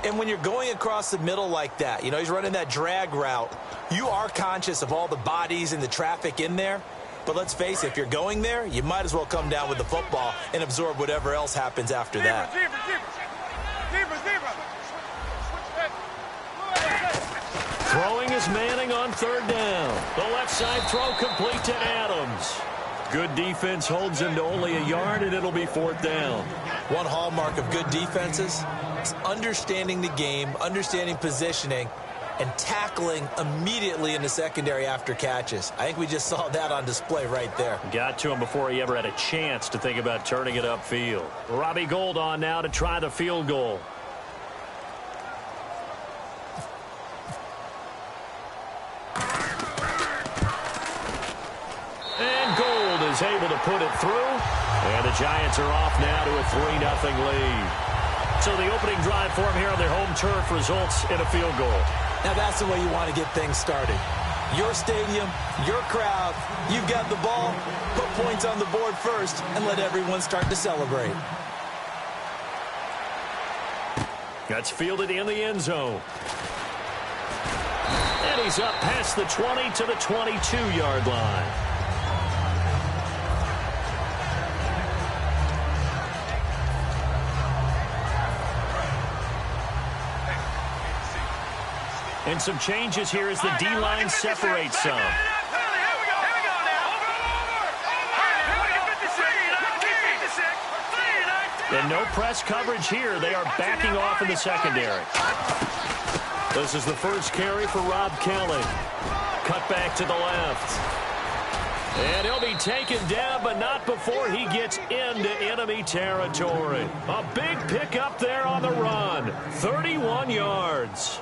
And when you're going across the middle like that, you know, he's running that drag route, you are conscious of all the bodies and the traffic in there. But let's face it, if you're going there, you might as well come down with the football and absorb whatever else happens after that. Throwing is Manning on third down. The left side throw complete to Adams. Good defense holds him to only a yard, and it'll be fourth down. One hallmark of good defenses is understanding the game, understanding positioning, and tackling immediately in the secondary after catches. I think we just saw that on display right there. Got to him before he ever had a chance to think about turning it upfield. Robbie Gould on now to try the field goal. And Gould is able to put it through. And the Giants are off now to a 3-0 lead. So the opening drive for them here on their home turf results in a field goal. Now that's the way you want to get things started. Your stadium, your crowd, you've got the ball, put points on the board first, and let everyone start to celebrate. That's fielded in the end zone. And he's up past the 20 to the 22-yard line. And some changes here as the D-line separates some. And no press coverage here. They are backing off in the secondary. This is the first carry for Rob Kelly. Cut back to the left. And he'll be taken down, but not before he gets into enemy territory. A big pickup there on the run. 31 yards.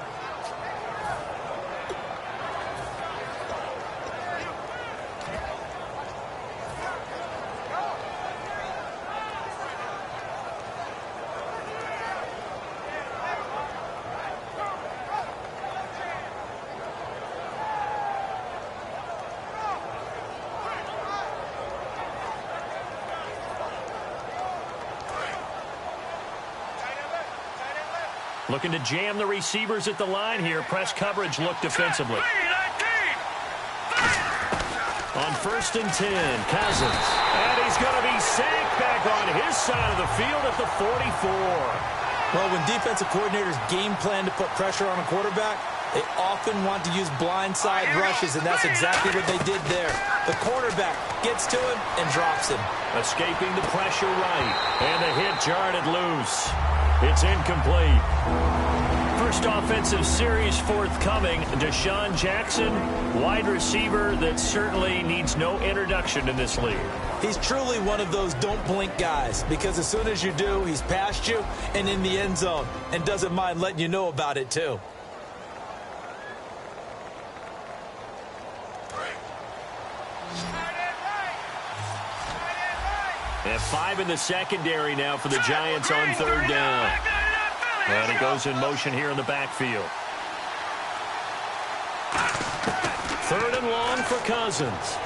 Looking to jam the receivers at the line here. Press coverage look defensively. On 1st and 10, Cousins. And he's going to be sacked back on his side of the field at the 44. Well, when defensive coordinators game plan to put pressure on a quarterback, they often want to use blindside rushes, and that's exactly what they did there. The quarterback gets to him and drops him. Escaping the pressure right. And the hit jarred it loose. It's incomplete. First offensive series forthcoming. Deshaun Jackson, wide receiver that certainly needs no introduction in this league. He's truly one of those don't blink guys, because as soon as you do, he's past you and in the end zone and doesn't mind letting you know about it too. And 5 in the secondary now for the Giants on third down. And he goes in motion here in the backfield. 3rd and long for Cousins.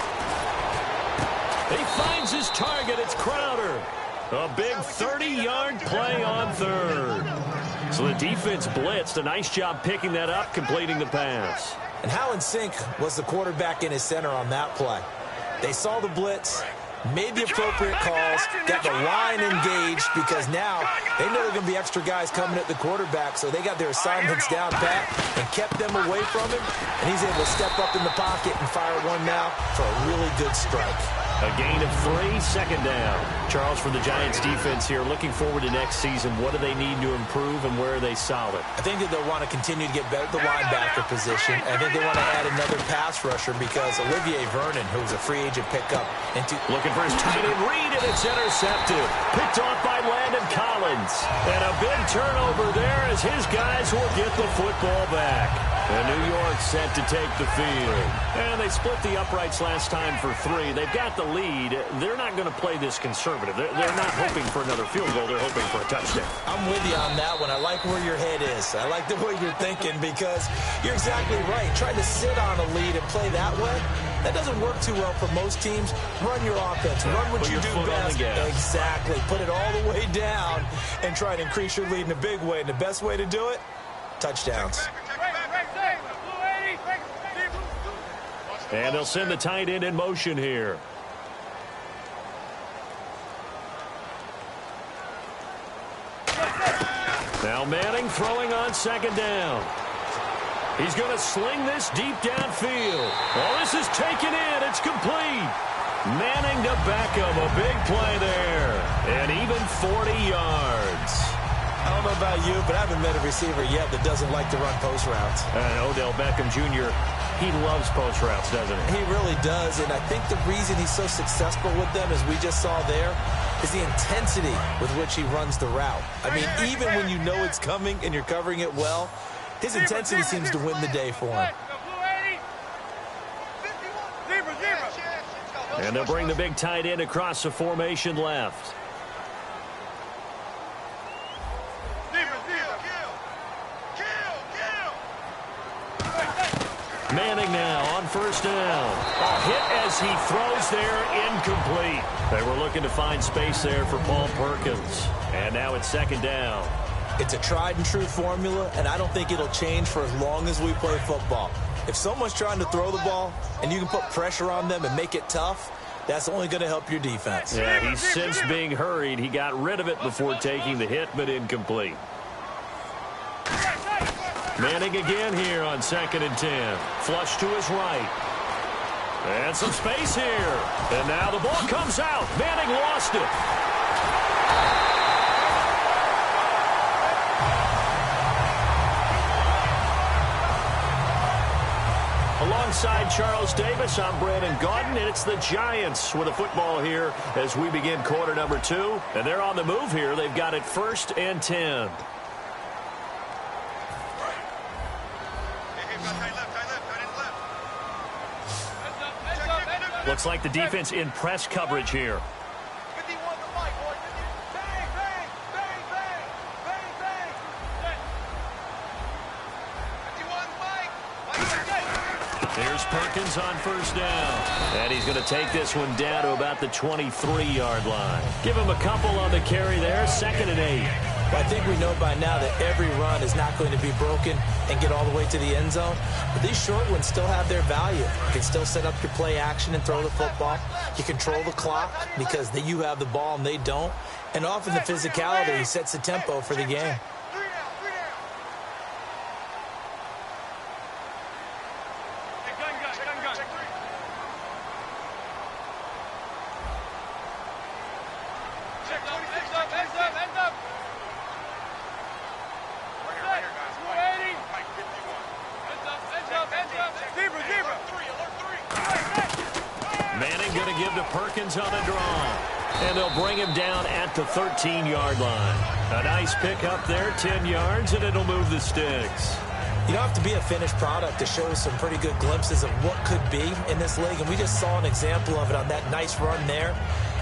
He finds his target. It's Crowder. A big 30-yard play on 3rd. So the defense blitzed. A nice job picking that up, completing the pass. And how in sync was the quarterback in his center on that play? They saw the blitz, made the appropriate calls, got the line engaged, because now they know there are going to be extra guys coming at the quarterback, so they got their assignments down pat and kept them away from him, and he's able to step up in the pocket and fire one now for a really good strike. A gain of 3, 2nd down. Charles, for the Giants defense here, looking forward to next season, what do they need to improve and where are they solid? I think that they'll want to continue to get better at the linebacker position. I think they want to add another pass rusher, because Olivier Vernon, who's a free agent pickup, looking for his tight end read, and it's intercepted. Picked off by Landon Collins. And a big turnover there as his guys will get the football back. And New York set to take the field. And they split the uprights last time for 3. They've got the lead. They're not going to play this conservative. They're not hoping for another field goal. They're hoping for a touchdown. I'm with you on that one. I like where your head is. I like the way you're thinking because you're exactly right. Trying to sit on a lead and play that way, that doesn't work too well for most teams. Run your offense. Run what you do best. Exactly. Put it all the way down and try to increase your lead in a big way. And the best way to do it, touchdowns. And they'll send the tight end in motion here. Now Manning throwing on second down. He's going to sling this deep downfield. Oh, this is taken in. It's complete. Manning to Beckham. A big play there. And even 40 yards. I don't know about you, but I haven't met a receiver yet that doesn't like to run post routes. And Odell Beckham Jr., he loves post routes, doesn't he? He really does, and I think the reason he's so successful with them, as we just saw there, is the intensity with which he runs the route. I mean, even when you know it's coming and you're covering it well, his intensity seems to win the day for him. And they'll bring the big tight end across the formation left. Manning now on first down. A hit as he throws there, incomplete. They were looking to find space there for Paul Perkins. And now it's second down. It's a tried and true formula, and I don't think it'll change for as long as we play football. If someone's trying to throw the ball and you can put pressure on them and make it tough, that's only going to help your defense. Yeah, he's since being hurried. He got rid of it before taking the hit, but incomplete. Manning again here on 2nd and 10. Flush to his right. And some space here. And now the ball comes out. Manning lost it. Alongside Charles Davis, I'm Brandon Gaudin, and it's the Giants with a football here as we begin quarter number 2. And they're on the move here. They've got it 1st and 10. Looks like the defense in press coverage here. Here's Perkins on first down. And he's going to take this one down to about the 23-yard line. Give him a couple on the carry there. 2nd and 8. Well, I think we know by now that every run is not going to be broken and get all the way to the end zone. But these short ones still have their value. You can still set up your play action and throw the football. You control the clock because you have the ball and they don't. And often the physicality sets the tempo for the game. Manning going to give to Perkins on a draw. And they'll bring him down at the 13-yard line. A nice pick up there, 10 yards, and it'll move the sticks. You don't have to be a finished product to show some pretty good glimpses of what could be in this league. And we just saw an example of it on that nice run there.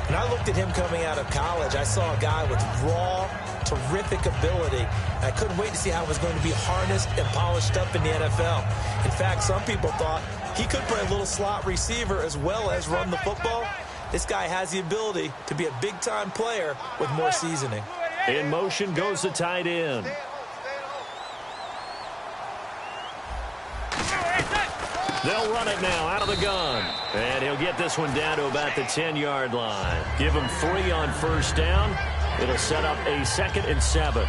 And I looked at him coming out of college. I saw a guy with raw, terrific ability. And I couldn't wait to see how it was going to be harnessed and polished up in the NFL. In fact, some people thought he could play a little slot receiver as well as run the football. This guy has the ability to be a big-time player with more seasoning. In motion goes the tight end. They'll run it now out of the gun. And he'll get this one down to about the 10-yard line. Give him 3 on first down. It'll set up a 2nd and 7.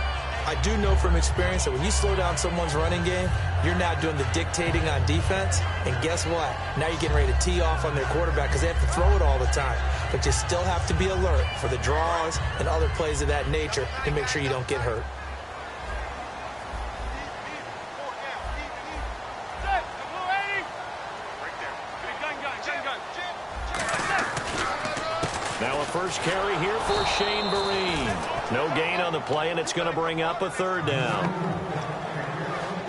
I do know from experience that when you slow down someone's running game, you're now doing the dictating on defense. And guess what? Now you're getting ready to tee off on their quarterback because they have to throw it all the time. But you still have to be alert for the draws and other plays of that nature to make sure you don't get hurt. Now a first carry here for Shane Vereen. No gain on the play, and it's going to bring up a 3rd down.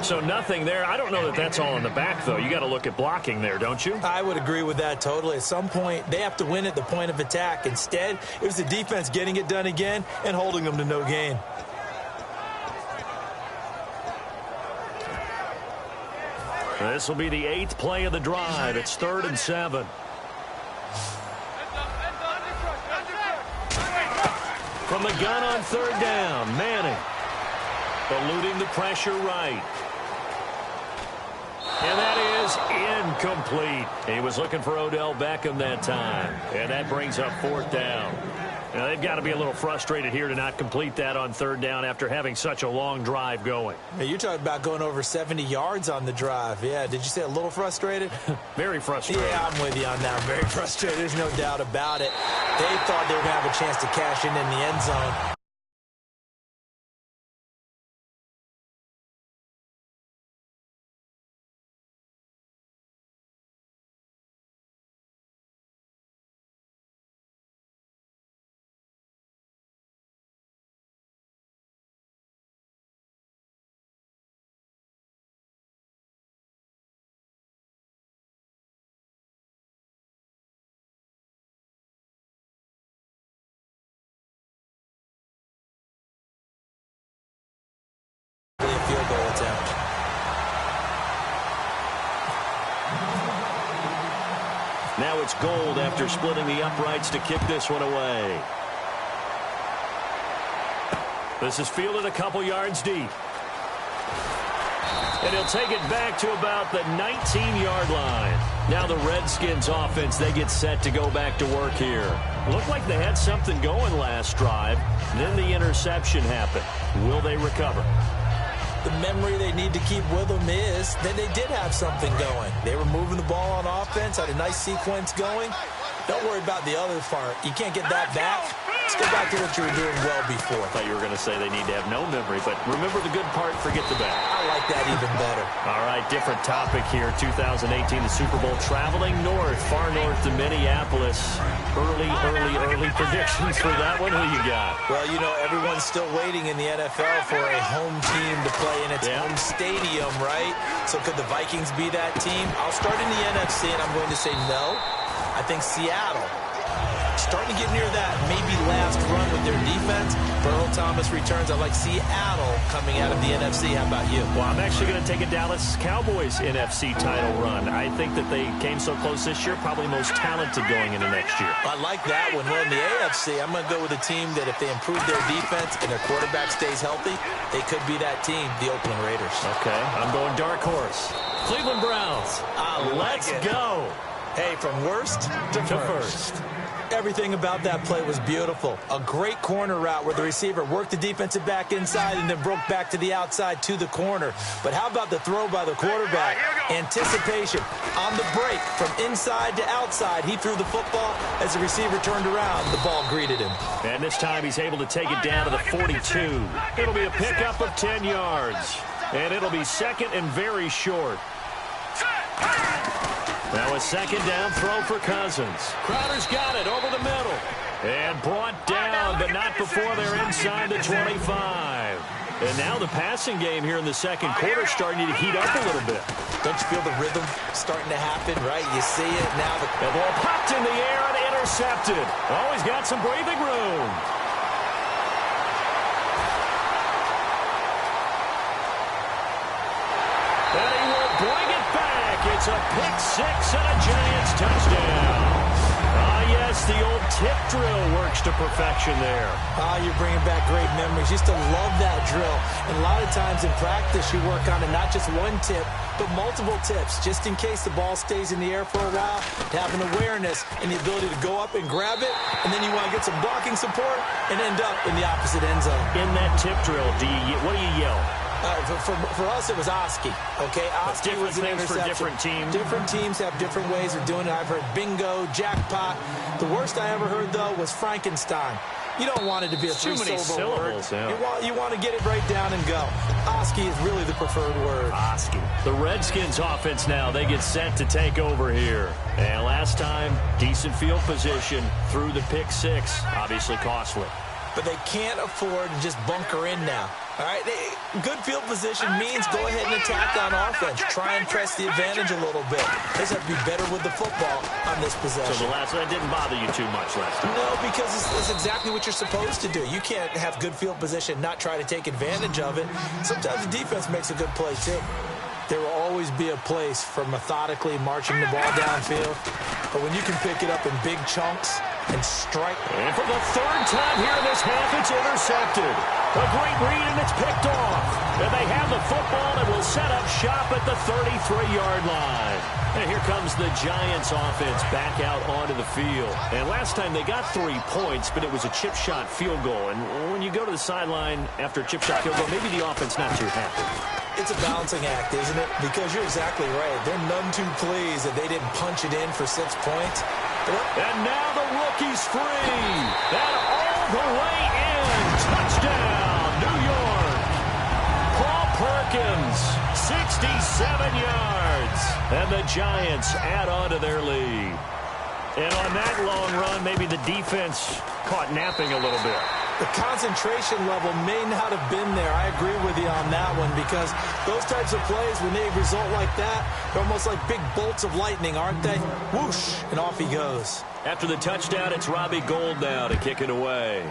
So nothing there. I don't know that that's all in the back, though. You got to look at blocking there, don't you? I would agree with that totally. At some point, they have to win at the point of attack. Instead, it was the defense getting it done again and holding them to no gain. This will be the 8th play of the drive. It's 3rd and 7. From the gun on 3rd down, Manning. Eluding the pressure right. And that is incomplete. He was looking for Odell Beckham that time. And that brings up 4th down. Now, they've got to be a little frustrated here to not complete that on 3rd down after having such a long drive going. Hey, you're talking about going over 70 yards on the drive. Yeah, did you say a little frustrated? Very frustrated. Yeah, I'm with you on that. Very frustrated. There's no doubt about it. They thought they were going to have a chance to cash in the end zone. Field goal attempt. Now it's Gold after splitting the uprights to kick this one away. This is fielded a couple yards deep. And he'll take it back to about the 19-yard line. Now the Redskins offense, they get set to go back to work here. Looked like they had something going last drive. Then the interception happened. Will they recover? The memory they need to keep with them is that they did have something going. They were moving the ball on offense, had a nice sequence going. Don't worry about the other part. You can't get that back. Let's go back to what you were doing well before. I thought you were going to say they need to have no memory, but remember the good part, forget the bad. I like that even better. All right, different topic here. 2018, the Super Bowl, traveling north, far north to Minneapolis. Early predictions for that one. Who you got? Well, you know, everyone's still waiting in the NFL for a home team to play in its home stadium, right? So could the Vikings be that team? I'll start in the NFC, and I'm going to say no. I think Seattle. Starting to get near that maybe last run with their defense. Earl Thomas returns. I like Seattle coming out of the NFC. How about you? Well, I'm actually going to take a Dallas Cowboys NFC title run. I think that they came so close this year, probably most talented going into next year. I like that one. Well, in the AFC, I'm going to go with a team that if they improve their defense and their quarterback stays healthy, they could be that team, the Oakland Raiders. Okay, I'm going dark horse. Cleveland Browns. Let's go. Hey, from worst to first. Everything about that play was beautiful. A great corner route where the receiver worked the defensive back inside and then broke back to the outside to the corner. But how about the throw by the quarterback? Anticipation on the break from inside to outside. He threw the football as the receiver turned around. The ball greeted him. And this time he's able to take it down to the 42. It'll be a pickup of 10 yards. And it'll be second and very short. Now a second down throw for Cousins. Crowder's got it over the middle. And brought down, but not before they're inside the 25. And now the passing game here in the second quarter starting to heat up a little bit. Don't you feel the rhythm starting to happen, right? You see it now. The ball popped in the air and intercepted. Always got some breathing room. And he will bring it back. It's a pick six and a Giants touchdown. Yes, the old tip drill works to perfection there. You're bringing back great memories. Used to love that drill. And a lot of times in practice, you work on it, not just one tip, but multiple tips, just in case the ball stays in the air for a while, to have an awareness and the ability to go up and grab it, and then you want to get some blocking support and end up in the opposite end zone. In that tip drill, what do you yell? For us, it was Oski. Okay, Oski was an interception. For different teams. Different teams have different ways of doing it. I've heard bingo, jackpot. The worst I ever heard, though, was Frankenstein. You don't want it to be a three-syllable word. Yeah. You want to get it right down and go. Oski is really the preferred word. Oski. The Redskins offense now, they get set to take over here. And last time, decent field position through the pick six. Obviously costly. But they can't afford to just bunker in now. All right, good field position means go ahead and attack on offense. Try and press the advantage a little bit. They just have to be better with the football on this possession. So the last one didn't bother you too much last time? No, because it's exactly what you're supposed to do. You can't have good field position, not try to take advantage of it. Sometimes the defense makes a good play, too. There will always be a place for methodically marching the ball downfield. But when you can pick it up in big chunks and strike. And for the third time here in this half, it's intercepted. A great read, and it's picked off. And they have the football and will set up shop at the 33-yard line. And here comes the Giants offense back out onto the field. And last time they got 3 points, but it was a chip shot field goal. And when you go to the sideline after a chip shot field goal, maybe the offense not too happy. It's a balancing act, isn't it? Because you're exactly right. They're none too pleased that they didn't punch it in for 6 points. And now the rookie's free. And all the way in. Touchdown, New York. Paul Perkins, 67 yards. And the Giants add on to their lead. And on that long run, maybe the defense caught napping a little bit. The concentration level may not have been there. I agree with you on that one because those types of plays, when they result like that, they're almost like big bolts of lightning, aren't they? Whoosh, and off he goes. After the touchdown, it's Robbie Gould now to kick it away.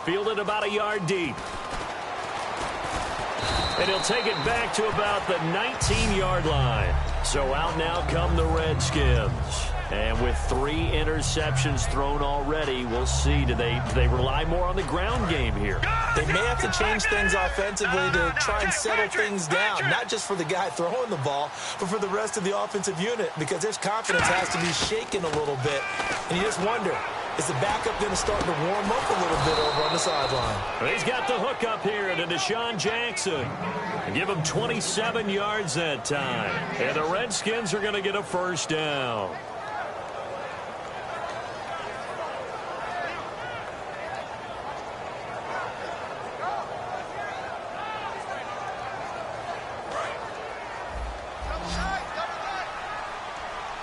Fielded about a yard deep. And he'll take it back to about the 19-yard line. So out now come the Redskins. And with 3 interceptions thrown already, we'll see. Do they rely more on the ground game here? They may have to change things offensively to try and settle things down, not just for the guy throwing the ball, but for the rest of the offensive unit, because their confidence has to be shaken a little bit. And you just wonder, is the backup going to start to warm up a little bit over on the sideline? He's got the hook up here to Deshaun Jackson. Give him 27 yards that time. And the Redskins are going to get a first down.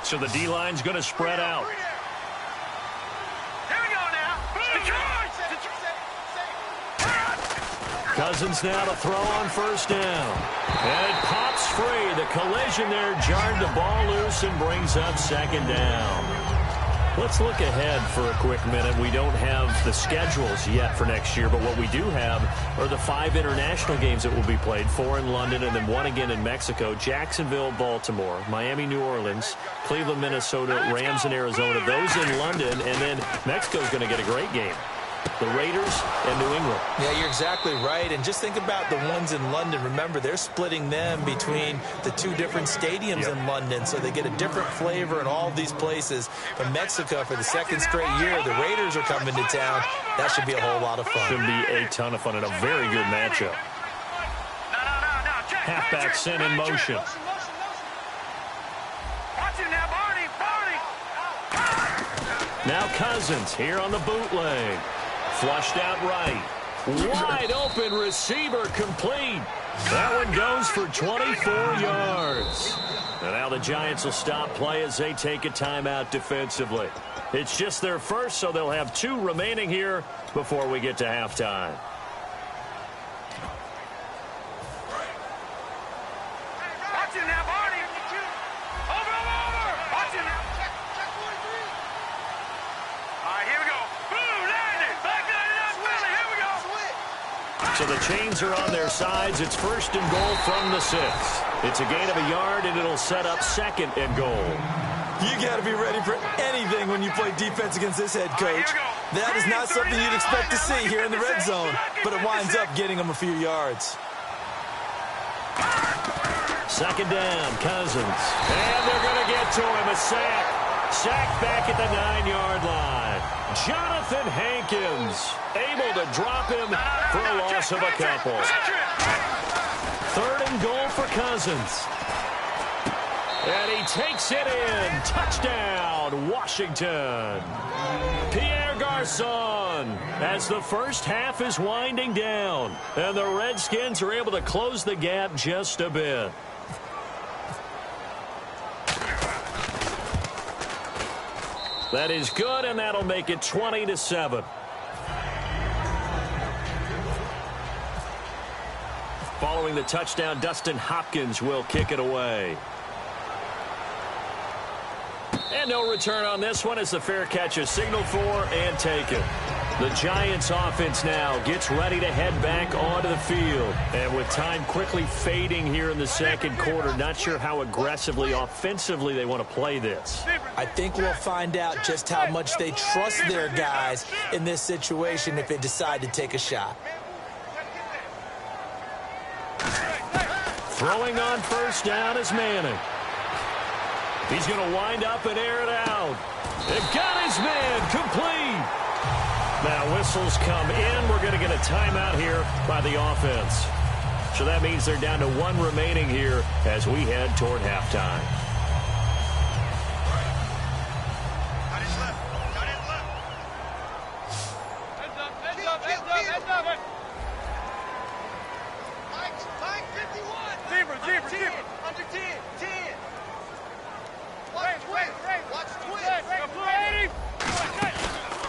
So the D-line's going to spread out. Here we go now. Cousins now to throw on first down. And it pops free. The collision there jarred the ball loose and brings up second down. Let's look ahead for a quick minute. We don't have the schedules yet for next year, but what we do have are the 5 international games that will be played, 4 in London and then 1 again in Mexico, Jacksonville, Baltimore, Miami, New Orleans, Cleveland, Minnesota, Rams, and Arizona. Those in London, and then Mexico's going to get a great game. The Raiders and New England. Yeah, you're exactly right. And just think about the ones in London. Remember, they're splitting them between the 2 different stadiums in London, so they get a different flavor in all these places. But Mexico, for the 2nd straight year, the Raiders are coming to town. That should be a whole lot of fun. Should be a ton of fun and a very good matchup. Halfback sent in motion. Now Cousins here on the bootleg. Flushed out right. Wide open receiver complete. That one goes for 24 yards. And now the Giants will stop play as they take a timeout defensively. It's just their first, so they'll have 2 remaining here before we get to halftime. So the chains are on their sides. It's 1st and goal from the 6. It's a gain of a yard, and it'll set up 2nd and goal. You got to be ready for anything when you play defense against this head coach. That is not something you'd expect to see here in the red zone, but it winds up getting them a few yards. 2nd down, Cousins. And they're going to get to him. A sack. Sack back at the 9-yard line. Jonathan Hankins able to drop him for a loss of a couple. 3rd and goal for Cousins. And he takes it in. Touchdown, Washington. Pierre Garçon as the first half is winding down. And the Redskins are able to close the gap just a bit. That is good, and that'll make it 20-7. following the touchdown, Dustin Hopkins will kick it away. And no return on this one as the fair catch is signaled for and taken. The Giants offense now gets ready to head back onto the field. And with time quickly fading here in the second quarter, not sure how aggressively, offensively they want to play this. I think we'll find out just how much they trust their guys in this situation if they decide to take a shot. Throwing on first down is Manning. He's going to wind up and air it out. They've got his man complete. Now whistles come in. We're going to get a timeout here by the offense. So that means they're down to one remaining here as we head toward halftime.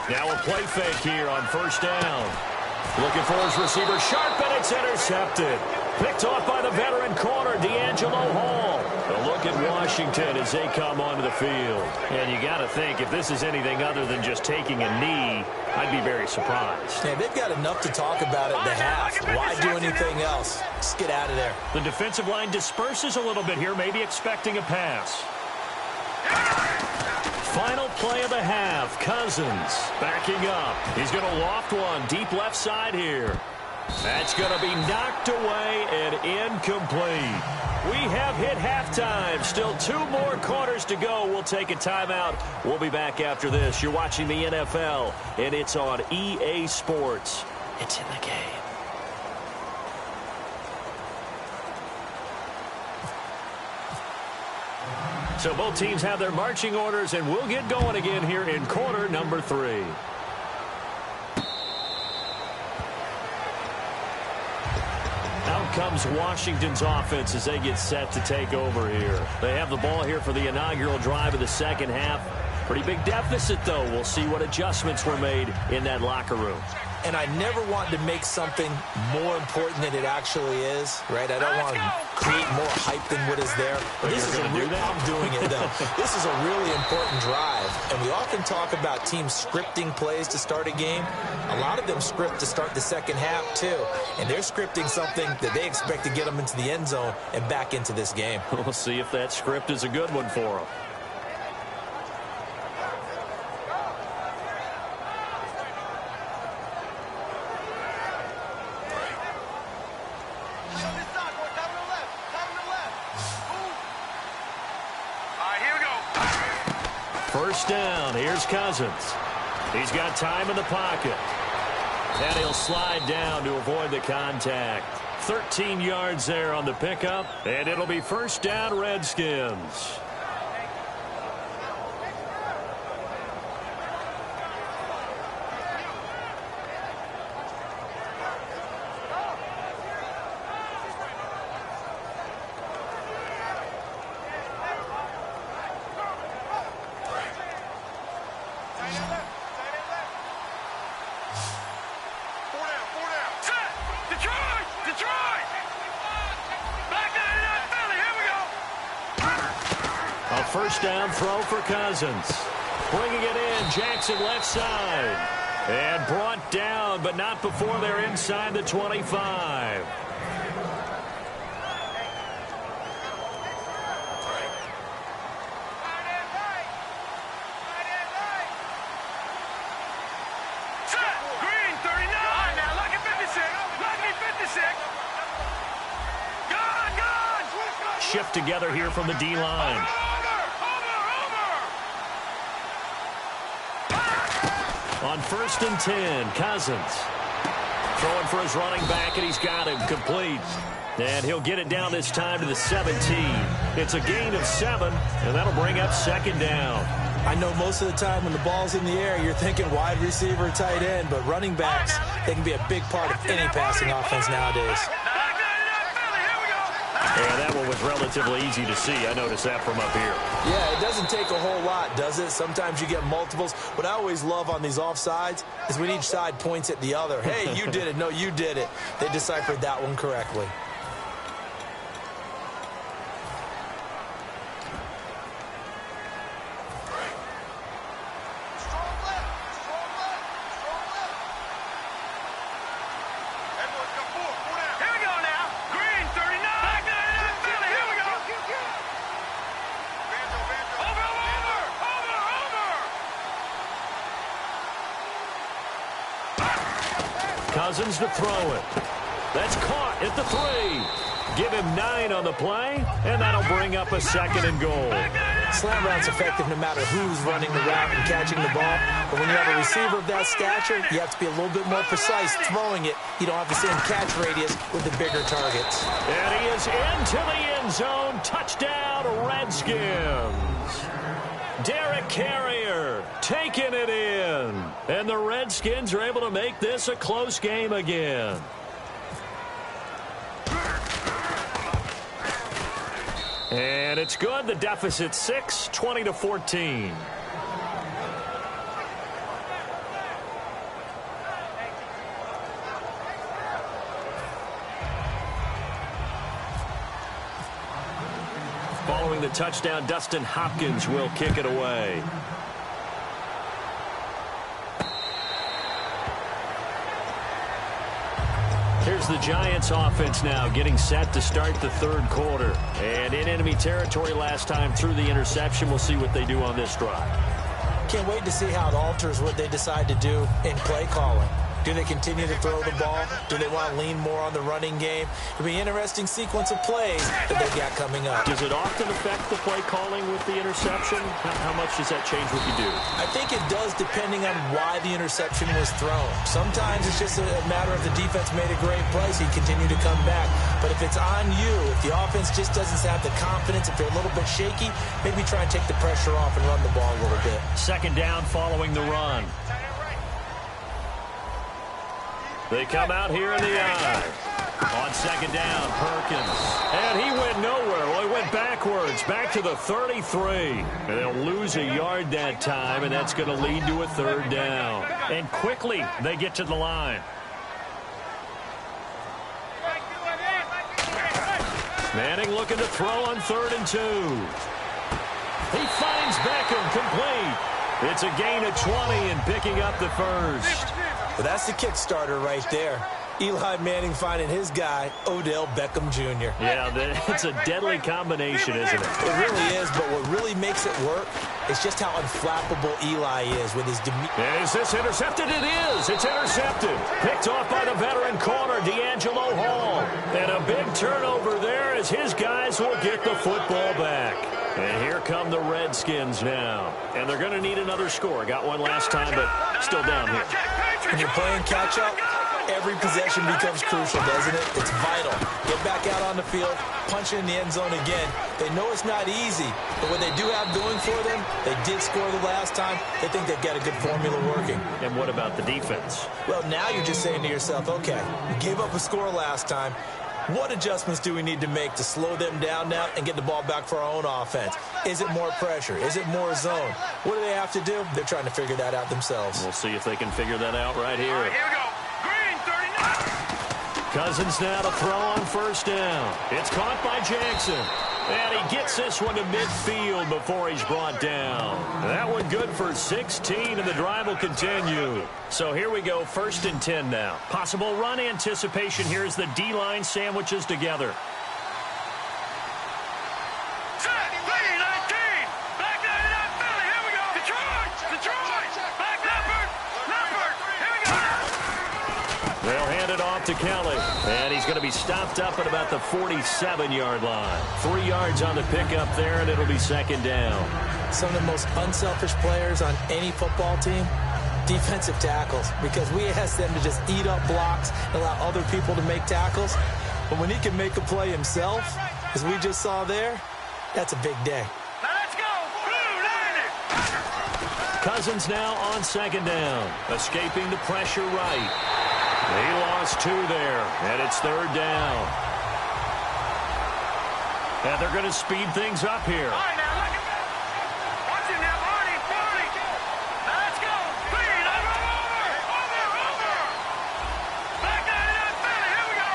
Now a play fake here on first down. Looking for his receiver, sharp, and it's intercepted. Picked off by the veteran corner, D'Angelo Hall. A look at Washington as they come onto the field. And you got to think, if this is anything other than just taking a knee, I'd be very surprised. Yeah, they've got enough to talk about at the half. Why do anything else? Just get out of there. The defensive line disperses a little bit here, maybe expecting a pass. Final play of the half. Cousins backing up. He's going to loft one deep left side here. That's going to be knocked away and incomplete. We have hit halftime. Still 2 more quarters to go. We'll take a timeout. We'll be back after this. You're watching the NFL, and it's on EA Sports. It's in the game. So both teams have their marching orders, and we'll get going again here in quarter number 3. Out comes Washington's offense as they get set to take over here. They have the ball here for the inaugural drive of the second half. Pretty big deficit, though. We'll see what adjustments were made in that locker room. And I never want to make something more important than it actually is, right? I don't want to create more hype than what is there. But this is I'm doing it, though. This is a really important drive. And we often talk about teams scripting plays to start a game. A lot of them script to start the second half, too. And they're scripting something that they expect to get them into the end zone and back into this game. We'll see if that script is a good one for them. First down, here's Cousins. He's got time in the pocket. And he'll slide down to avoid the contact. 13 yards there on the pickup, and it'll be first down, Redskins. First down throw for Cousins. Bringing it in, Jackson left side. And brought down, but not before they're inside the 25. Green, 39. Now, lucky 56. Lucky 56. Gone. Shift together here from the D-line. On first and 10, Cousins. Throwing for his running back, and he's got him complete. And he'll get it down this time to the 17. It's a gain of 7, and that'll bring up second down. I know most of the time when the ball's in the air, you're thinking wide receiver, tight end, but running backs, they can be a big part of any passing offense nowadays. Yeah, that one was relatively easy to see. I noticed that from up here. Yeah, it doesn't take a whole lot, does it? Sometimes you get multiples. What I always love on these offsides is when each side points at the other. Hey, you did it. No, you did it. They deciphered that one correctly. Cousins to throw it. That's caught at the 3. Give him 9 on the play, and that'll bring up a 2nd and goal. Slant route's effective no matter who's running the route and catching the ball. But when you have a receiver of that stature, you have to be a little bit more precise throwing it. You don't have the same catch radius with the bigger targets. And he is into the end zone. Touchdown, Redskins. Derek Carrier taking it in. And the Redskins are able to make this a close game again. And it's good. The deficit 6, 20-14. Following the touchdown, Dustin Hopkins will kick it away. Here's the Giants offense now getting set to start the 3rd quarter. And in enemy territory last time through the interception. We'll see what they do on this drive. Can't wait to see how it alters what they decide to do in play calling. Do they continue to throw the ball? Do they want to lean more on the running game? It'll be an interesting sequence of plays that they've got coming up. Does it often affect the play calling with the interception? How much does that change what you do? I think it does depending on why the interception was thrown. Sometimes it's just a matter of the defense made a great play, so you continue to come back. But if it's on you, if the offense just doesn't have the confidence, if they're a little bit shaky, maybe try and take the pressure off and run the ball a little bit. 2nd down following the run. They come out here in the eye. On 2nd down, Perkins. And he went nowhere. Well, he went backwards, back to the 33. And they'll lose a yard that time, and that's going to lead to a 3rd down. And quickly, they get to the line. Manning looking to throw on 3rd and 2. He finds Beckham complete. It's a gain of 20 and picking up the 1st. Well, that's the kick starter right there. Eli Manning finding his guy, Odell Beckham Jr. Yeah, it's a deadly combination, isn't it? It really is, but what really makes it work is just how unflappable Eli is with his demeanor. Is this intercepted? It is. It's intercepted. Picked off by the veteran corner, D'Angelo Hall. And a big turnover there as his guys will get the football back. And here come the Redskins now. And they're going to need another score. Got one last time, but still down here. When you're playing catch-up, every possession becomes crucial, doesn't it? It's vital. Get back out on the field, punch it in the end zone again. They know it's not easy, but what they do have going for them, they did score the last time. They think they've got a good formula working. And what about the defense? Well, now you're just saying to yourself, okay, we gave up a score last time. What adjustments do we need to make to slow them down now and get the ball back for our own offense? Is it more pressure? Is it more zone? What do they have to do? They're trying to figure that out themselves. We'll see if they can figure that out right here. All right, here we go. Green, 39. Cousins now to throw on 1st down. It's caught by Jackson. And he gets this one to midfield before he's brought down. That one good for 16, and the drive will continue. So here we go, 1st and 10 now. Possible run anticipation here as the D-line sandwiches together. Set, play 19. Back 99, Philly. Here we go. Detroit. Back Leopard. Here we go. They'll hand it off to Kelly. And he's going to be stopped up at about the 47-yard line. 3 yards on the pickup there, and it'll be 2nd down. Some of the most unselfish players on any football team, defensive tackles, because we ask them to just eat up blocks and allow other people to make tackles. But when he can make a play himself, as we just saw there, that's a big day. Now let's go. Blue, line it. Cousins now on 2nd down, escaping the pressure right. He lost 2 there, and it's 3rd down. And they're going to speed things up here. All right, now look at that. Watch it now, Barney. Now let's go. Clean. Over. Back 99, Philly. Here we go.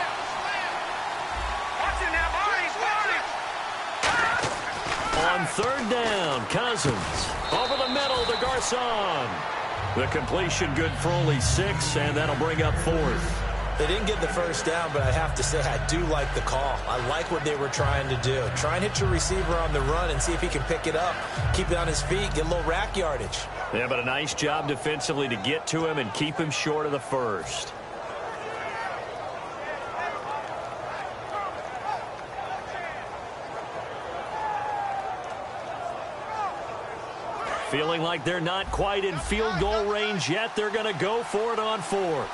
Watch it now, Barney. On 3rd down, Cousins. Over the middle to Garcon. The completion good for only 6, and that'll bring up 4th. They didn't get the 1st down, but I have to say I do like the call. I like what they were trying to do. Try and hit your receiver on the run and see if he can pick it up. Keep it on his feet, get a little rack yardage. Yeah, but a nice job defensively to get to him and keep him short of the 1st. Feeling like they're not quite in field goal range yet. They're going to go for it on fourth.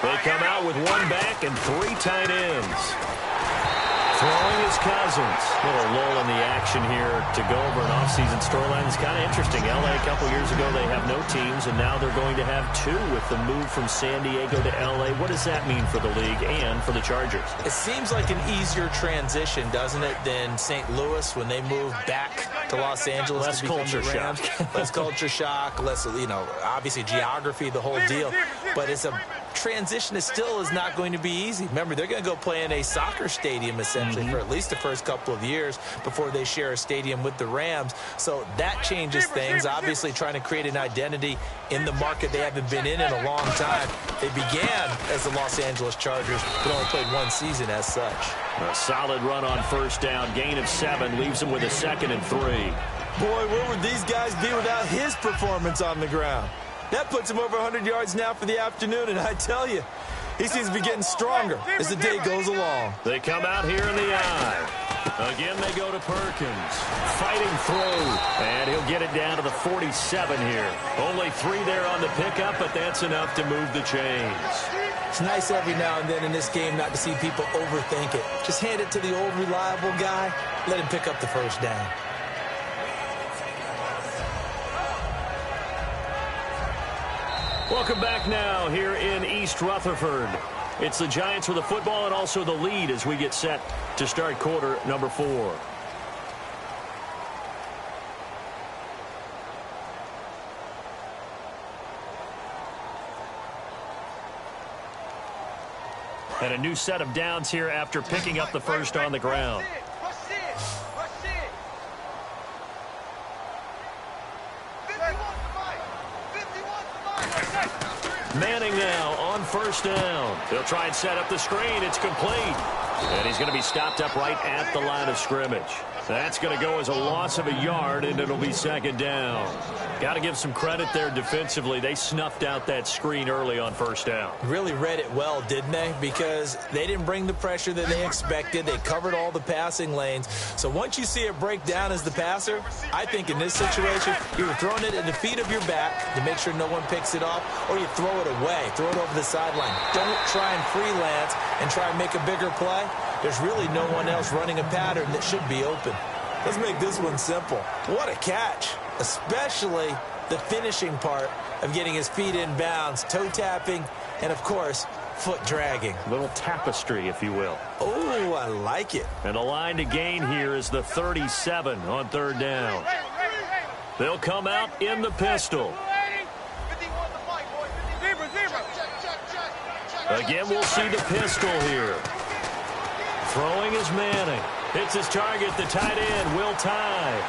They come out with one back and 3 tight ends. Throwing is Cousins. Little lull in the action here to go over an offseason storyline. It's kind of interesting. L.A. a couple years ago, they have no teams, and now they're going to have 2 with the move from San Diego to L.A. What does that mean for the league and for the Chargers? It seems like an easier transition, doesn't it, than St. Louis when they moved back to Los Angeles. Less to become culture the Rams. shock. Less culture shock, less, obviously geography, the whole deal. But it's a transition still is not going to be easy. Remember, they're going to go play in a soccer stadium, essentially, for at least the first couple of years before they share a stadium with the Rams. So that changes things. Obviously, trying to create an identity in the market they haven't been in a long time. They began as the Los Angeles Chargers, but only played 1 season as such. A solid run on first down. Gain of 7 leaves them with a 2nd and 3. Boy, where would these guys be without his performance on the ground? That puts him over 100 yards now for the afternoon, and I tell you, he seems to be getting stronger as the day goes along. They come out here in the eye. Again, they go to Perkins. Fighting through, and he'll get it down to the 47 here. Only 3 there on the pickup, but that's enough to move the chains. It's nice every now and then in this game not to see people overthink it. Just hand it to the old reliable guy. Let him pick up the first down. Welcome back now here in East Rutherford. It's the Giants with the football and also the lead as we get set to start quarter number 4. And a new set of downs here after picking up the first on the ground. Manning now on first down. He'll try and set up the screen. It's complete. And he's going to be stopped up right at the line of scrimmage. That's going to go as a loss of a yard, and it'll be 2nd down. Got to give some credit there defensively. They snuffed out that screen early on first down. Really read it well, didn't they? Because they didn't bring the pressure that they expected. They covered all the passing lanes. So once you see it break down as the passer, I think in this situation, you're throwing it at the feet of your back to make sure no one picks it off, or you throw it away, throw it over the sideline. Don't try and freelance and try and make a bigger play. There's really no one else running a pattern that should be open. Let's make this one simple. What a catch, especially the finishing part of getting his feet in bounds, toe tapping, and, of course, foot dragging. A little tapestry, if you will. Oh, I like it. And the line to gain here is the 37 on 3rd down. They'll come out in the pistol. Again, we'll see the pistol here. Throwing is Manning. Hits his target, the tight end, Will Tye.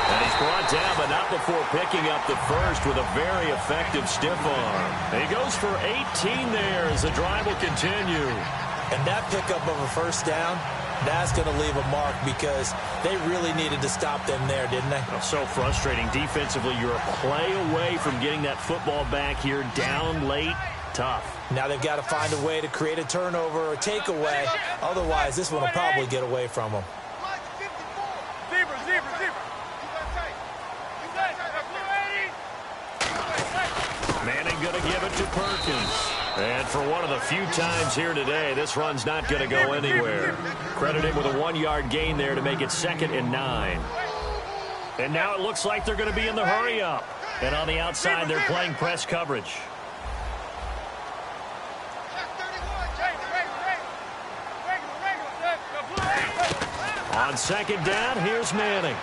And he's brought down, but not before picking up the first with a very effective stiff arm. He goes for 18 there as the drive will continue. And that pickup of a first down, that's going to leave a mark because they really needed to stop them there, didn't they? Oh, so frustrating. Defensively, you're a play away from getting that football back here down late. Tough. Now they've got to find a way to create a turnover or a takeaway. Otherwise, this one will probably get away from them. Manning going to give it to Perkins. And for one of the few times here today, this run's not going to go anywhere. Credit him with a 1-yard gain there to make it 2nd and 9. And now it looks like they're going to be in the hurry-up. And on the outside, they're playing press coverage. On 2nd down, here's Manning.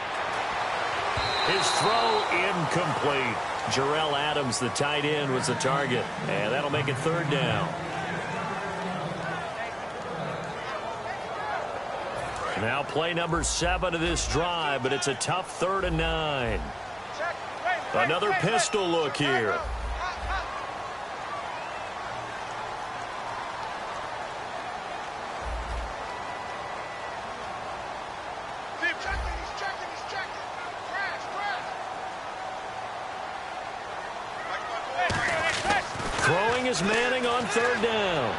His throw incomplete. Jarrell Adams, the tight end, was the target. And that'll make it 3rd down. Now play number 7 of this drive, but it's a tough 3rd and 9. Another pistol look here. Throwing is Manning on 3rd down.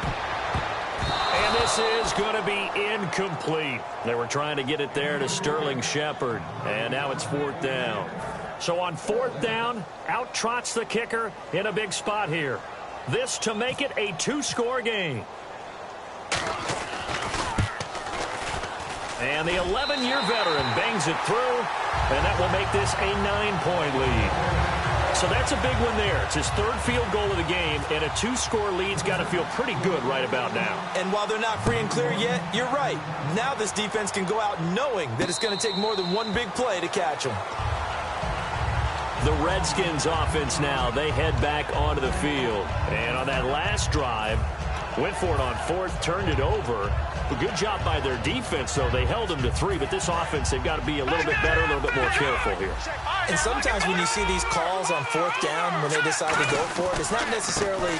And This is going to be incomplete. They were trying to get it there to Sterling Shepard, and now it's 4th down. So on 4th down, out trots the kicker in a big spot here. This to make it a 2-score game. And the 11-year veteran bangs it through, and that will make this a 9-point lead. So that's a big one there. It's his 3rd field goal of the game, and a 2-score lead's got to feel pretty good right about now. And while they're not free and clear yet, you're right. Now this defense can go out knowing that it's going to take more than one big play to catch them. The Redskins offense now, they head back onto the field. And on that last drive, went for it on 4th, turned it over. A good job by their defense, though. They held them to 3, but this offense, they've got to be a little bit better, a little bit more careful here. And sometimes when you see these calls on 4th down, when they decide to go for it, it's not necessarily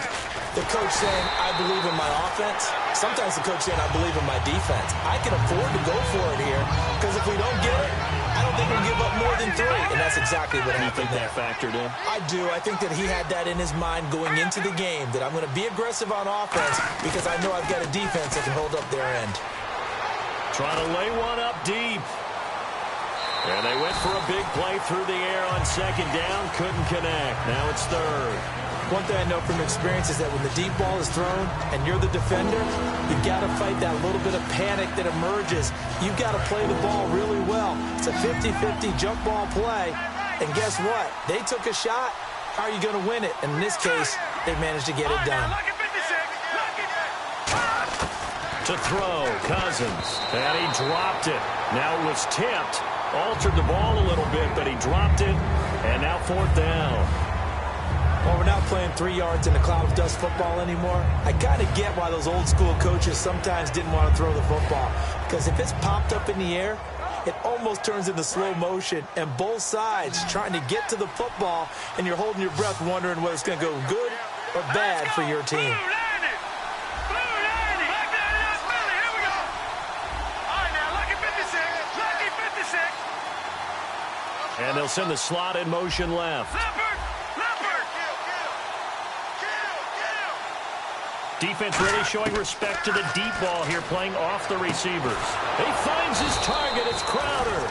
the coach saying, I believe in my offense. Sometimes the coach saying, I believe in my defense. I can afford to go for it here, because if we don't get it, I don't think we'll give up more than 3. And that's exactly what happened there. You think that factored in? I do. I think that he had that in his mind going into the game, that I'm going to be aggressive on offense because I know I've got a defense that can hold up their end. Trying to lay one up deep. And they went for a big play through the air on 2nd down. Couldn't connect. Now it's 3rd. One thing I know from experience is that when the deep ball is thrown and you're the defender, you've got to fight that little bit of panic that emerges. You've got to play the ball really well. It's a 50-50 jump ball play. And guess what? They took a shot. How are you going to win it? And in this case, they managed to get it done. To throw, Cousins. And he dropped it. Now it was tipped. Altered the ball a little bit, but he dropped it. And now 4th down. Well, we're not playing 3 yards in the cloud of dust football anymore. I kind of get why those old school coaches sometimes didn't want to throw the football. Because if it's popped up in the air, it almost turns into slow motion. And both sides trying to get to the football, and you're holding your breath wondering whether it's going to go good or bad for your team. And they'll send the slot in motion left. Defense really showing respect to the deep ball here, playing off the receivers. He finds his target. It's Crowder.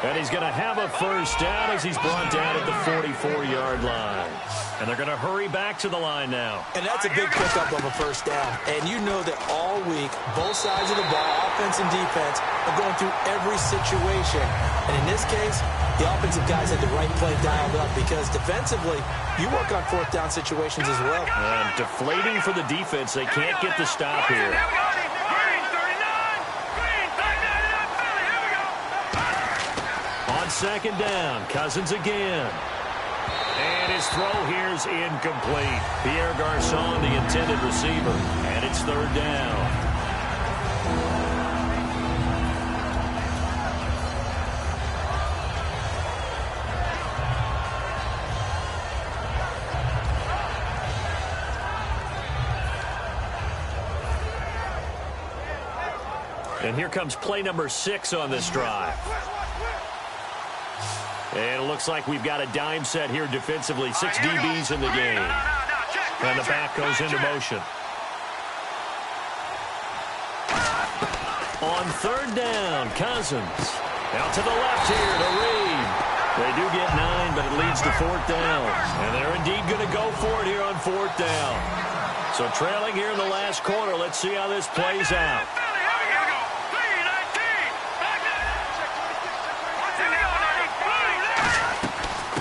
And he's going to have a 1st down as he's brought down at the 44-yard line. And they're going to hurry back to the line now. And that's a big pickup of a 1st down. And you know that all week, both sides of the ball, offense and defense, are going through every situation. And in this case, the offensive guys had the right play dialed up because defensively, you work on 4th down situations as well. And deflating for the defense. They can't get the stop here. On 2nd down, Cousins again. And his throw here is incomplete. Pierre Garçon, the intended receiver. And it's 3rd down. And here comes play number 6 on this drive. And it looks like we've got a dime set here defensively. 6 DBs in the game. And the back goes into motion. On 3rd down, Cousins. Out to the left here to Reed. They do get 9, but it leads to 4th down. And they're indeed going to go for it here on 4th down. So trailing here in the last quarter. Let's see how this plays out.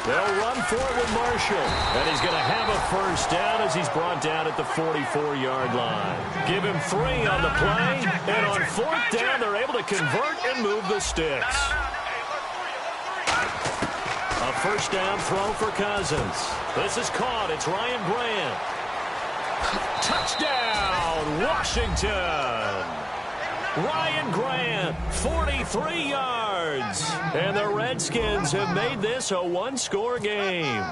They'll run for it with Marshall. And he's going to have a 1st down as he's brought down at the 44-yard line. Give him 3 on the play. And on 4th down, they're able to convert and move the sticks. A 1st down throw for Cousins. This is caught. It's Ryan Grant. Touchdown, Washington. Ryan Grant, 43 yards. And the Redskins have made this a 1-score game.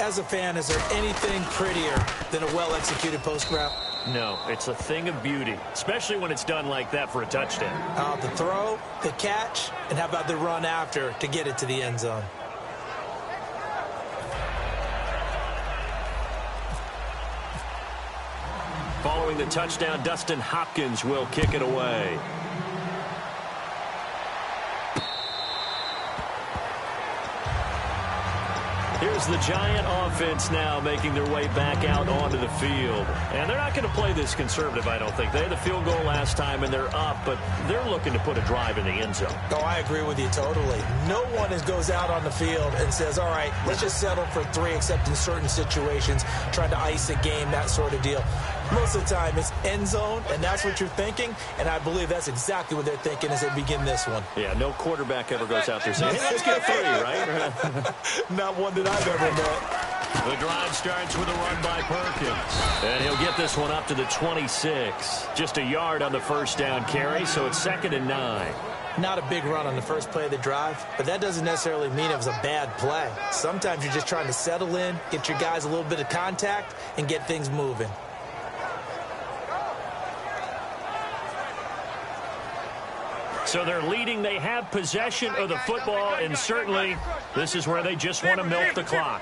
As a fan, is there anything prettier than a well-executed post route? No, it's a thing of beauty, especially when it's done like that for a touchdown. The throw, the catch, and how about the run after to get it to the end zone? Following the touchdown, Dustin Hopkins will kick it away. Here's the Giant offense now making their way back out onto the field. And they're not going to play this conservative, I don't think. They had the field goal last time, and they're up, but they're looking to put a drive in the end zone. Oh, I agree with you totally. No one goes out on the field and says, all right, let's just settle for 3, except in certain situations, trying to ice a game, that sort of deal. Most of the time, it's end zone, and that's what you're thinking, and I believe that's exactly what they're thinking as they begin this one. Yeah, no quarterback ever goes out there saying, hey, let's get 3, right? Not one that I've ever met. The drive starts with a run by Perkins. And he'll get this one up to the 26. Just a yard on the first down carry, so it's 2nd and 9. Not a big run on the first play of the drive, but that doesn't necessarily mean it was a bad play. Sometimes you're just trying to settle in, get your guys a little bit of contact, and get things moving. So they're leading. They have possession of the football, and certainly this is where they just want to milk the clock.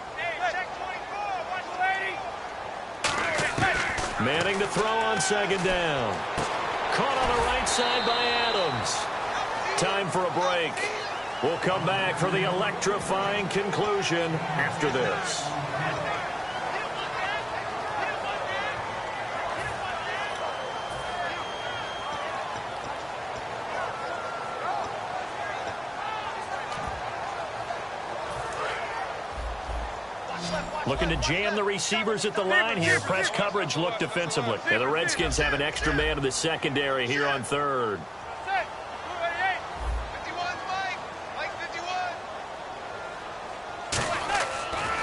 Manning to throw on 2nd down. Caught on the right side by Adams. Time for a break. We'll come back for the electrifying conclusion after this. Looking to jam the receivers at the line here. Press coverage look defensively. And the Redskins have an extra man in the secondary here on 3rd.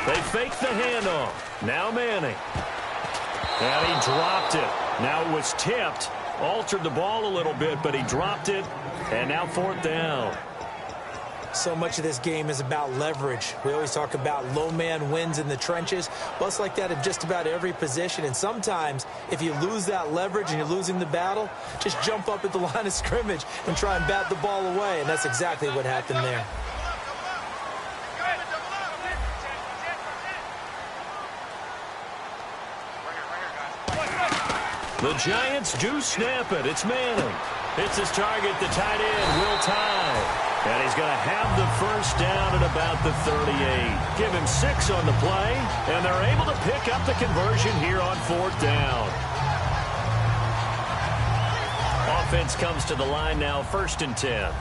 They fake the handoff. Now Manning. And he dropped it. Now it was tipped. Altered the ball a little bit, but he dropped it. And now 4th down. So much of this game is about leverage. We always talk about low man wins in the trenches. Well, it's like that in just about every position. And sometimes, if you lose that leverage and you're losing the battle, just jump up at the line of scrimmage and try and bat the ball away. And that's exactly what happened there. The Giants do snap it. It's Manning. It's his target, the tight end, Will Tye. And he's going to have the first down at about the 38. Give him 6 on the play, and they're able to pick up the conversion here on 4th down. Offense comes to the line now, 1st and 10.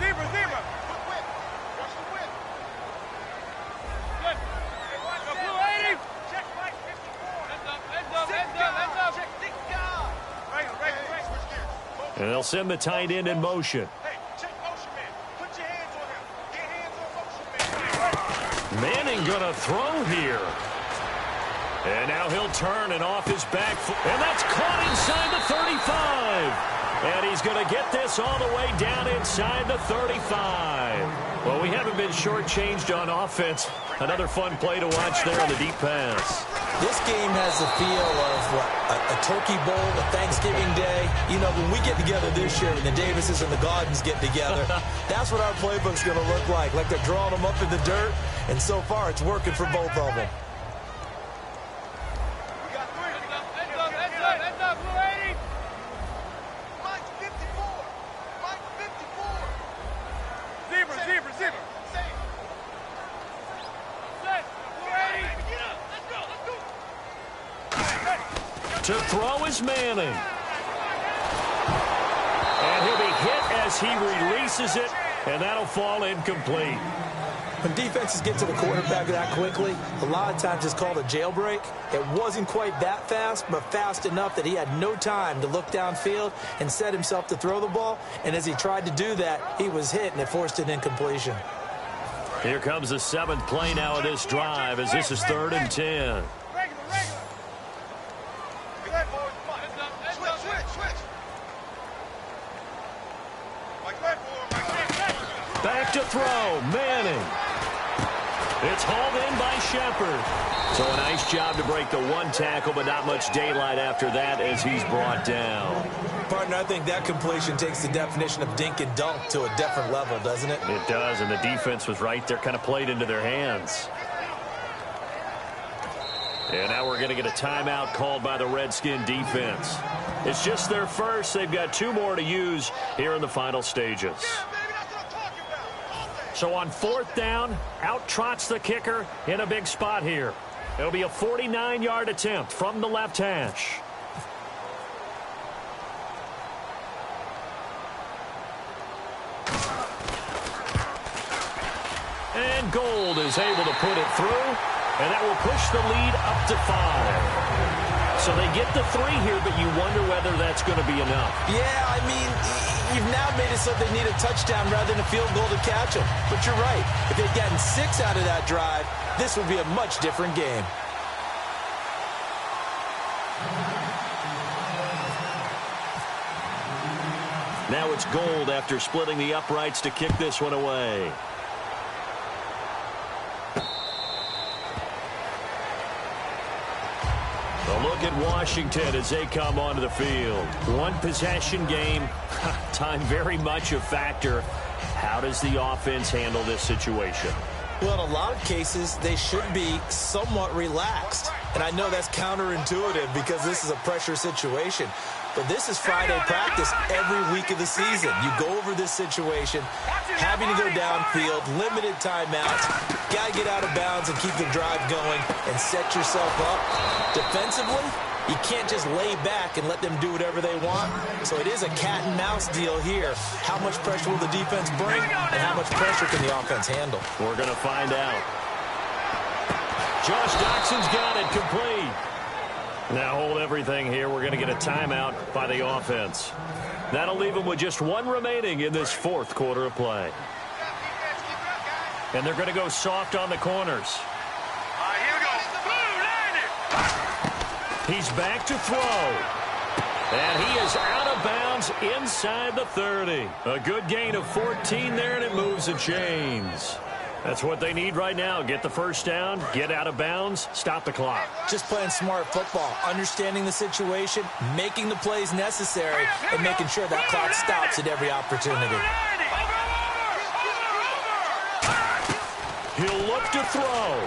And they'll send the tight end in motion. Manning going to throw here. And now he'll turn and off his back foot. And that's caught inside the 35. And he's going to get this all the way down inside the 35. Well, we haven't been shortchanged on offense. Another fun play to watch there on the deep pass. This game has the feel of a turkey bowl, a Thanksgiving day. You know, when we get together this year and the Davises and the Gaudens get together, that's what our playbook's going to look like. Like they're drawing them up in the dirt, and so far it's working for both of them. To throw is Manning. And he'll be hit as he releases it, and that'll fall incomplete. When defenses get to the quarterback that quickly, a lot of times it's called a jailbreak. It wasn't quite that fast, but fast enough that he had no time to look downfield and set himself to throw the ball. And as he tried to do that, he was hit, and it forced an incompletion. Here comes the 7th play now of this drive as this is 3rd and 10. Back to throw, Manning. It's hauled in by Shepard. So a nice job to break the 1 tackle, but not much daylight after that as he's brought down. Partner, I think that completion takes the definition of dink and dunk to a different level, doesn't it? It does, and the defense was right there, kind of played into their hands. And now we're going to get a timeout called by the Redskin defense. It's just their first. They've got 2 more to use here in the final stages. So on 4th down, out trots the kicker in a big spot here. It'll be a 49-yard attempt from the left hash. And Gold is able to put it through, and that will push the lead up to 5. So they get the 3 here, but you wonder whether that's going to be enough. Yeah, I mean, you've now made it so they need a touchdown rather than a field goal to catch them. But you're right. If they'd gotten 6 out of that drive, this would be a much different game. Now it's Gold after splitting the uprights to kick this one away. A look at Washington as they come onto the field. 1 possession game. Time very much a factor. How does the offense handle this situation? Well, in a lot of cases, they should be somewhat relaxed. And I know that's counterintuitive because this is a pressure situation. But this is Friday practice every week of the season. You go over this situation, having to go downfield, limited timeouts, got to get out of bounds and keep the drive going and set yourself up. Defensively, you can't just lay back and let them do whatever they want. So it is a cat and mouse deal here. How much pressure will the defense bring and how much pressure can the offense handle? We're going to find out. Josh Doxson's got it complete. Now hold everything here. We're going to get a timeout by the offense. That'll leave them with just 1 remaining in this 4th quarter of play. And they're going to go soft on the corners. Here we go. Boom, He's back to throw. And he is out of bounds inside the 30. A good gain of 14 there, and it moves the chains. That's what they need right now. Get the first down, get out of bounds, stop the clock. Just playing smart football, understanding the situation, making the plays necessary, and making sure that clock stops at every opportunity. He'll look to throw.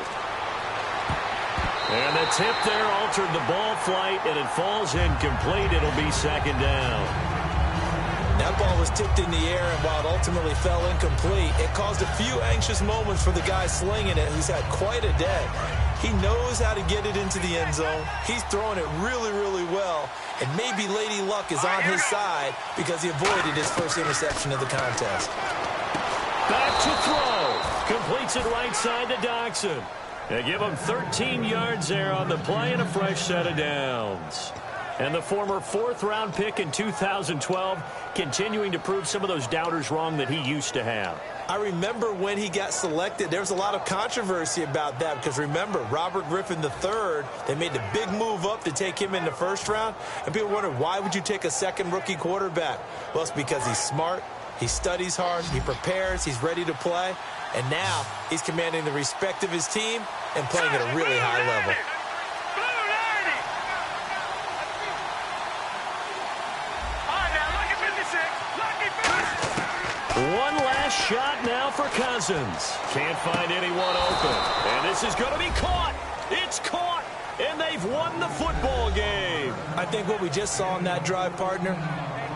And the tip there altered the ball flight, and it falls incomplete. It'll be 2nd down. That ball was tipped in the air, and while it ultimately fell incomplete, it caused a few anxious moments for the guy slinging it, who's had quite a day. He knows how to get it into the end zone. He's throwing it really, really well, and maybe Lady Luck is on his side because he avoided his first interception of the contest. Back to throw. Completes it right side to Doxson. They give him 13 yards there on the play and a fresh set of downs. And the former 4th-round pick in 2012 continuing to prove some of those doubters wrong that he used to have. I remember when he got selected, there was a lot of controversy about that because remember, Robert Griffin III, they made the big move up to take him in the 1st round, and people wondered, why would you take a 2nd rookie quarterback? Well, it's because he's smart, he studies hard, he prepares, he's ready to play, and now he's commanding the respect of his team and playing at a really high level. One last shot now for Cousins. Can't find anyone open. And this is going to be caught. It's caught. And they've won the football game. I think what we just saw in that drive, partner,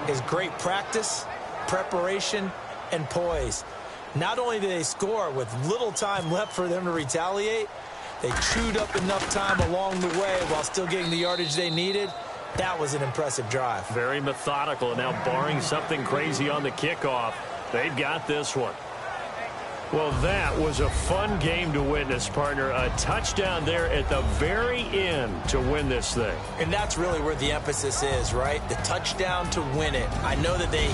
is great practice, preparation, and poise. Not only did they score with little time left for them to retaliate, they chewed up enough time along the way while still getting the yardage they needed. That was an impressive drive. Very methodical. Now, barring something crazy on the kickoff, they've got this one. Well, that was a fun game to witness, partner. A touchdown there at the very end to win this thing. And that's really where the emphasis is, right? The touchdown to win it. I know that they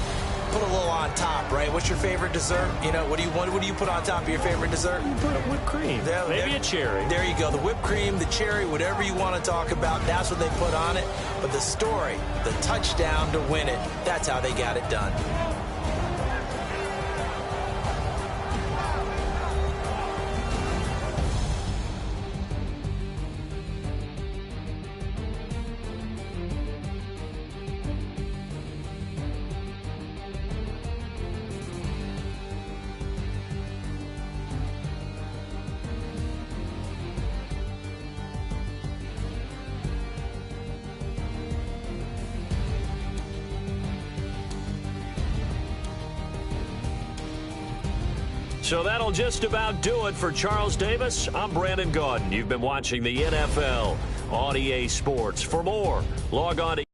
put a little on top, right? What's your favorite dessert? You know, what do you put on top of your favorite dessert? You put whipped cream. Maybe a cherry. There you go. The whipped cream, the cherry, whatever you want to talk about, that's what they put on it. But the story, the touchdown to win it, that's how they got it done. So that'll just about do it for Charles Davis. I'm Brandon Gaudin. You've been watching the NFL on EA Sports. For more, log on to